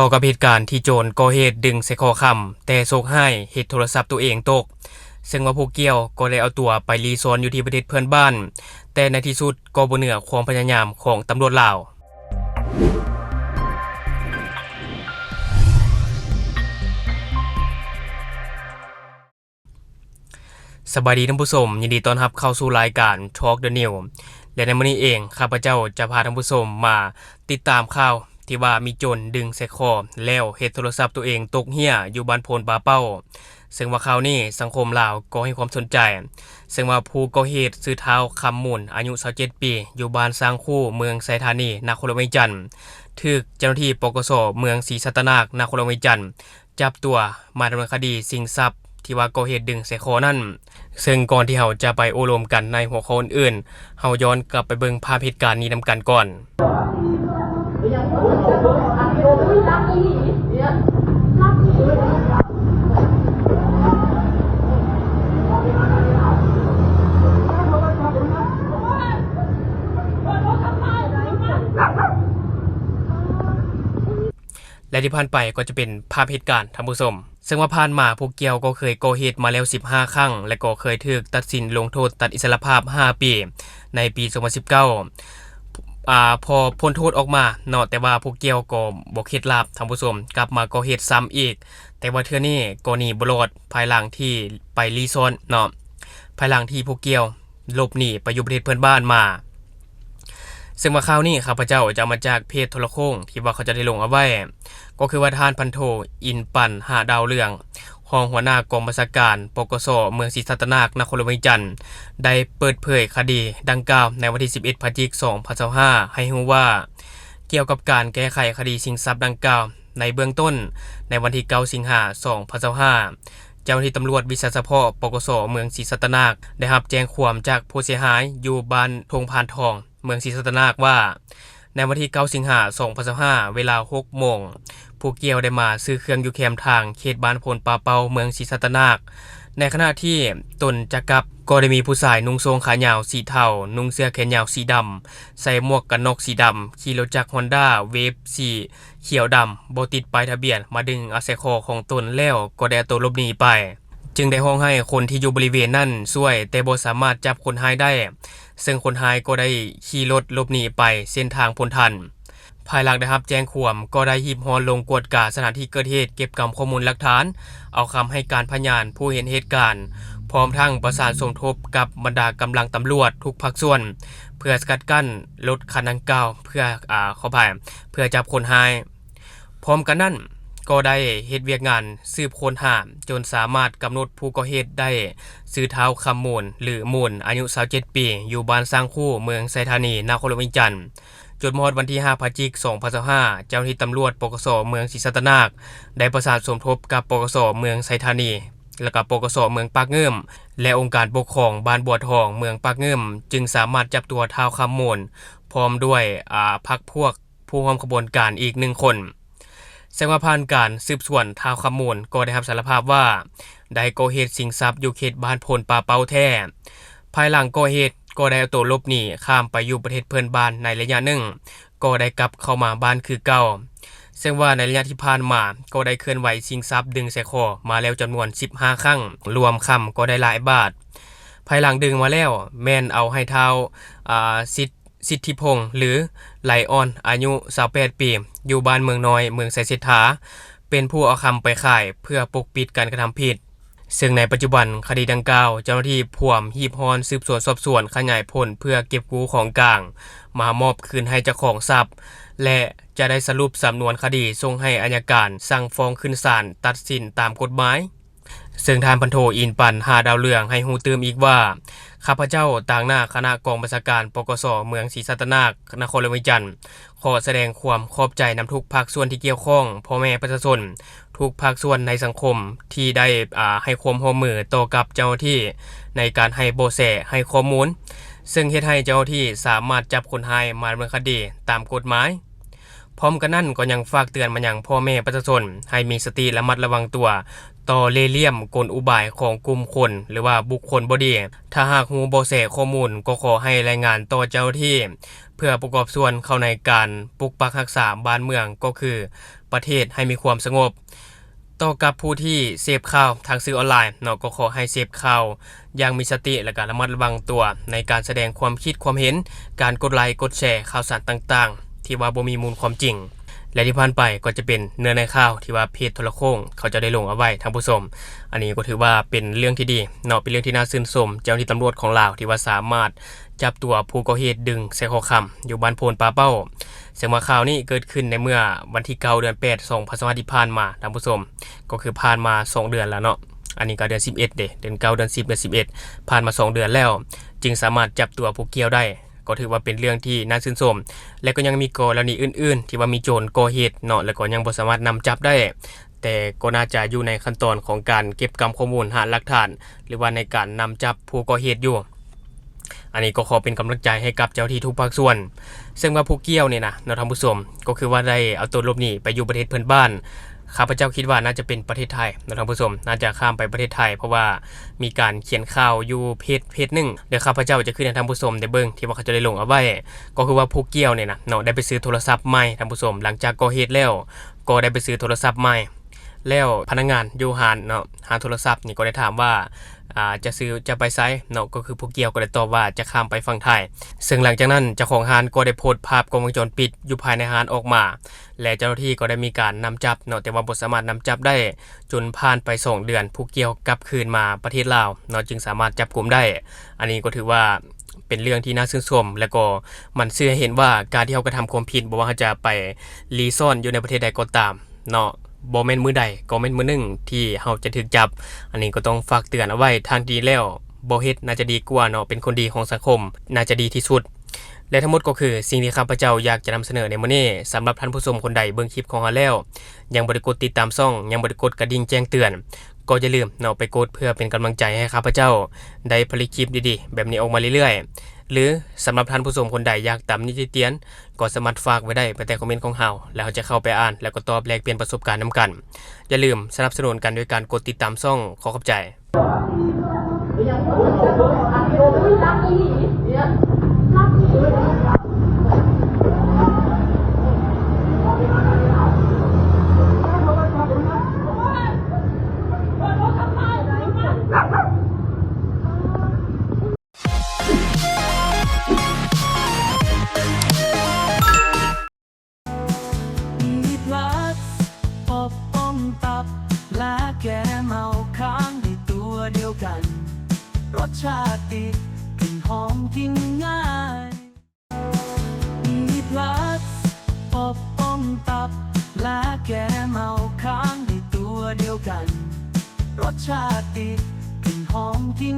ต่อกับเหตุการณ์ที่โจรก่อเหตุดึงใส่คอค่ำแต่โชคร้ายเฮ็ดโทรศัพท์ตัวเองตกซึ่งว่าผู้เกี่ยวก็เลยเอาตัวไปรีซอนอยู่ที่ประเทศเพื่อนบ้านแต่ในที่สุดก็บ่เหนือความพยายามของตำรวจลาวสบายดีท่านผู้ชมยินดีต้อนรับเข้าสู่รายการ Talk the New และในมื้อนี้เองข้าพเจ้าจะพาท่านผู้ชมมาติดตามข่าวที่ว่ามีโจรดึงใส่คอแล้วเฮ็ดโทรศัพท์ตัวเองตกเหี้ยอยู่บ้านโพนปาเป้าซึ่งว่าข่าวนี้สังคมลาวก็ให้ความสนใจซึ่งว่าผู้ก่อเหตุชื่อท้าวคำมูลอายุ27ปีอยู่บ้านสร้างคู่เมืองไสธานีนครเวียงจันทน์ถูกเจ้าหน้าที่ปกสเมืองศรีสัตนานครเวียงจันทน์จับตัวมาดำเนินคดีชิงทรัพย์ที่ว่าก่อเหตุดึงใส่คอนั่นซึ่งก่อนที่เราจะไปโอ้ลมกันในหัวข้ออื่นๆเราย้อนกลับไปเบิ่งภาพเหตุการณ์นี้นำกันก่อนและที่ผ่านไปก็จะเป็นภาพเหตุการณ์ท่านผู้ชมซึ่งว่าผ่านมาพวกเกี่ยวก็เคยก่อเหตุมาแล้ว15ครั้งและก็เคยถูกตัดสินลงโทษตัดอิสรภาพ5ปีในปี2019พอพ้นโทษออกมาเนาะแต่ว่าพวกเกี่ยวก็บ่เข็ดหลาบท่านผู้ชมกลับมาก่อเหตุซ้ำอีกแต่ว่าเทื่อนี้ก็หนีบ่รอดภายหลังที่ไปรีซอนเนาะภายหลังที่พวกเกี่ยวหลบหนีไปอยู่ประเทศเพื่อนบ้านมาซึ่งว่าข่าวนี้ข้าพเจ้าจะมาจากเพจโทรโข่งที่ว่าเขาจะได้ลงเอาไว้ก็คือว่าท่านพันโทอินปันหาดาวเรืองรองหัวหน้ากองบัญชาการปกสเมืองศรีสัตนานครเวียงจันทน์ได้เปิดเผยคดีดังกล่าวในวันที่11พฤศจิกายน2025ให้รู้ว่าเกี่ยวกับการแก้ไขคดีชิงทรัพย์ดังกล่าวในเบื้องต้นในวันที่9สิงหาคม2025เจ้าหน้าที่ตำรวจวิสาสะเพาะปกสเมืองศรีสัตนานได้รับแจ้งความจากผู้เสียหายอยู่บ้านทงพานทองเมืองศรีสัตนานว่าในวันที่9สิงหาคม2025เวลา 6 โมงผู้เกี่ยวได้มาซื้อเครื่องอยู่แคมทางเขตบ้านโพนปาเปาเมืองศรีสัตนานในขณะที่ตนจะกลับก็ได้มีผู้ชายนุ่งทรงขายาวสีเทานุ่งเสื้อแขนยาวสีดำใส่หมวกกันน็อกสีดำขี่รถจักร Honda Wave สีเขียวดำบ่ติดป้ายทะเบียนมาดึงเอาใส่คอของตนแล้วก็ได้ตัวหลบหนีไปจึงได้ห้องให้คนที่อยู่บริเวณนั้นช่วยแต่บ่สามารถจับคนร้ายได้ซึ่งคนร้ายก็ได้ขี่รถหลบหนีไปเส้นทางพ้นทันภายหลังได้รับแจ้งความก็ได้หีบฮอนลงกวดกาสถานที่เกิดเหตุเก็บกำข้อมูลหลักฐานเอาคำให้การพยานผู้เห็นเหตุการณ์พร้อมทั้งประสานสมทบกับบรรดากำลังตำรวจทุกภาคส่วนเพื่อสกัดกั้นรถคันดังกล่าวเพื่อจับคนร้ายพร้อมกันนั้นก็ได้เฮ็ดเวียกงานสืบค้นหาจนสามารถกำหนดผู้ก่อเหตุได้ชื่อท้าวคำมูลหรือมูลอายุ27ปีอยู่บ้านสร้างคู่เมืองไสธานีนครเวียงจันทน์จนมอดวันที่5พฤศจิกายน2025เจ้าหน้าที่ตำรวจปกสเมืองศรีสัตนานได้ประสานสมทบกับปกสเมืองไสธานีและกับปกสเมืองปากเงิมและองค์การปกครองบ้านบัวทองเมืองปากเงิมจึงสามารถจับตัวท้าวคำมูลพร้อมด้วยพรรคพวกผู้ร่วมขบวนการอีก1คนซึ่งว่าผ่านการสืบสวนท้าวคำมูลก็ได้รับสารภาพว่าได้ก่อเหตุชิงทรัพย์อยู่เขตบ้านโพนปาเปาแท้ภายหลังก่อเหตุก็ได้เอาตัวหลบหนีข้ามไปอยู่ประเทศเพื่อนบ้านในระยะหนึ่งก็ได้กลับเข้ามาบ้านคือเก่าซึ่งว่าในระยะที่ผ่านมาก็ได้เคลื่อนไหวชิงทรัพย์ดึงใส่คอมาแล้วจำนวน15ครั้งรวมคำก็ได้หลายบาทภายหลังดึงมาแล้วแม่นเอาให้เท้าสิทธิพงษ์หรือไลออนอายุ28ปีอยู่บ้านเมืองน้อยเมืองไสเศรษฐาเป็นผู้เอาคำไปขายเพื่อปกปิดการกระทำผิดซึ่งในปัจจุบันคดีดังกล่าวเจ้าหน้าที่พ่วมหีบฮอนสืบสวนสอบสวนขยายผลเพื่อเก็บกู้ของกลางมามอบคืนให้เจ้าของทรัพย์และจะได้สรุปสำนวนคดีส่งให้อัยการสั่งฟ้องขึ้นศาลตัดสินตามกฎหมายซึ่งท่านพันโทอินปันหาดาวเรืองให้ฮู้ตื่มอีกว่าข้าพเจ้าต่างหน้าคณะกองบัญชาการปกสเมืองศรีสัตนานครเวียงจันทน์ขอแสดงความขอบใจนำทุกภาคส่วนที่เกี่ยวข้องพ่อแม่ประชาชนทุกภาคส่วนในสังคมที่ได้ให้ความร่วมมือต่อกับเจ้าหน้าที่ในการให้เบาะแสให้ข้อมูลซึ่งเฮ็ดให้เจ้าหน้าที่สามารถจับคนร้ายมาดำเนินคดีตามกฎหมาย พร้อมกันนั้นก็ยังฝากเตือนมายังพ่อแม่ประชาชนให้มีสติและระมัดระวังตัวต่อเล่ห์เหลี่ยมกลอุบายของกลุ่มคนหรือว่าบุคคลบ่ดีถ้าหากฮู้เบาะแสข้อมูลก็ขอให้รายงานต่อเจ้าหน้าที่เพื่อประกอบส่วนเข้าในการปกปักรักษาบ้านเมืองก็คือประเทศให้มีความสงบต่อกับผู้ที่เสพข่าวทางสื่อออนไลน์เนาะก็ขอให้เสพข่าวอย่างมีสติและก็ระมัดระวังตัวในการแสดงความคิดความเห็นการกดไลค์กดแชร์ข่าวสารต่างๆที่ว่าบ่มีมูลความจริงและที่ผ่านไปก็จะเป็นเนื้อในข่าวที่ว่าเพจโทรโข่งเขาจะได้ลงเอาไว้ทางผู้ชมอันนี้ก็ถือว่าเป็นเรื่องที่ดีเนาะเป็นเรื่องที่น่าชื่นชมเจ้าหน้าที่ตำรวจของลาวที่ว่าสามารถจับตัวผู้ก่อเหตุดึงใส่ข้อคำอยู่บ้านโพนปาเป้าซึ่งว่าข่าวนี้เกิดขึ้นในเมื่อวันที่9เดือน8 2025ที่ผ่านมาท่านผู้ชมก็คือผ่านมา2เดือนแล้วเนาะอันนี้ก็เดือน11เดือน9เดือน10เดือน11ผ่านมา2เดือนแล้วจึงสามารถจับตัวผู้เกี่ยวได้ก็ถือว่าเป็นเรื่องที่น่าชื่นชมและก็ยังมีกรณีอื่นๆที่ว่ามีโจรก่อเหตุเนาะและก็ยังบ่สามารถนำจับได้แต่ก็น่าจะอยู่ในขั้นตอนของการเก็บกำข้อมูลหาหลักฐานหรือว่าในการนำจับผู้ก่อเหตุอยู่อันนี้ก็ขอเป็นกำลังใจให้กับเจ้าที่ทุกภาคส่วนซึ่งว่าผู้เกี่ยวเนี่ยนะท่านผู้ชมก็คือว่าได้เอาตัวหลบหนีไปอยู่ประเทศเพื่อนบ้านข้าพเจ้าคิดว่าน่าจะเป็นประเทศไทยท่านผู้ชมน่าจะข้ามไปประเทศไทยเพราะว่ามีการเขียนข่าวอยู่เพจหนึ่งเดี๋ยวข้าพเจ้าจะขึ้นให้ท่านผู้ชมได้เบิ่งที่ว่าเขาจะได้ลงเอาไว้ก็คือว่าผู้เกี่ยวเนี่ยนะเนาะได้ไปซื้อโทรศัพท์ใหม่ท่านผู้ชมหลังจากก่อเหตุแล้วก็ได้ไปซื้อโทรศัพท์ใหม่แล้วพนักงานอยู่หานเนาะหาโทรศัพท์นี่ก็ได้ถามว่าจะไปไซเนาะก็คือผู้เกี่ยวก็ได้ตอบว่าจะข้ามไปฝั่งไทยซึ่งหลังจากนั้นเจ้าของห้างก็ได้โพสต์ภาพกล้องวงจรปิดอยู่ภายในห้างออกมาและเจ้าหน้าที่ก็ได้มีการนำจับเนาะแต่ว่าบ่สามารถนำจับได้จนผ่านไป2เดือนผู้เกี่ยวกลับคืนมาประเทศลาวเนาะจึงสามารถจับกุมได้อันนี้ก็ถือว่าเป็นเรื่องที่น่าชื่นชมและก็มันเชื่อเห็นว่าการที่เขากระทำความผิดบ่ว่าเขาจะไปรีซ่อนอยู่ในประเทศใดก็ตามเนาะบ่แม่นมื้อใดก็แม่นมื้อหนึ่งที่เฮาจะถูกจับอันนี้ก็ต้องฝากเตือนเอาไว้ทางดีแล้วบ่เฮ็ดน่าจะดีกว่าเนาะเป็นคนดีของสังคมน่าจะดีที่สุดและทั้งหมดก็คือสิ่งที่ข้าพเจ้าอยากจะนำเสนอในมื้อนี้สำหรับท่านผู้ชมคนใดเบิ่งคลิปของเราแล้วยังบ่ได้กดติดตามช่องยังบ่ได้กดกระดิ่งแจ้งเตือนก็อย่าลืมเนาะไปกดเพื่อเป็นกำลังใจให้ข้าพเจ้าได้ผลิตคลิปดีๆแบบนี้ออกมาเรื่อยๆหรือสำหรับท่านผู้ชมคนใดอยากตามนิติเตียนก็สามารถฝากไว้ได้ไปแต่คอมเมนต์ของเฮาแล้วเราจะเข้าไปอ่านแล้วก็ตอบแลกเปลี่ยนประสบการณ์นำกันอย่าลืมสนับสนุนกันด้วยการกดติดตามช่องขอขอบใจรสชาติติดกลิ่นหอมกินง่ายมีพลัสอบอมตับและแกเมาค้างในตัวเดียวกันรสชาติติดกลิ่นหอมกิน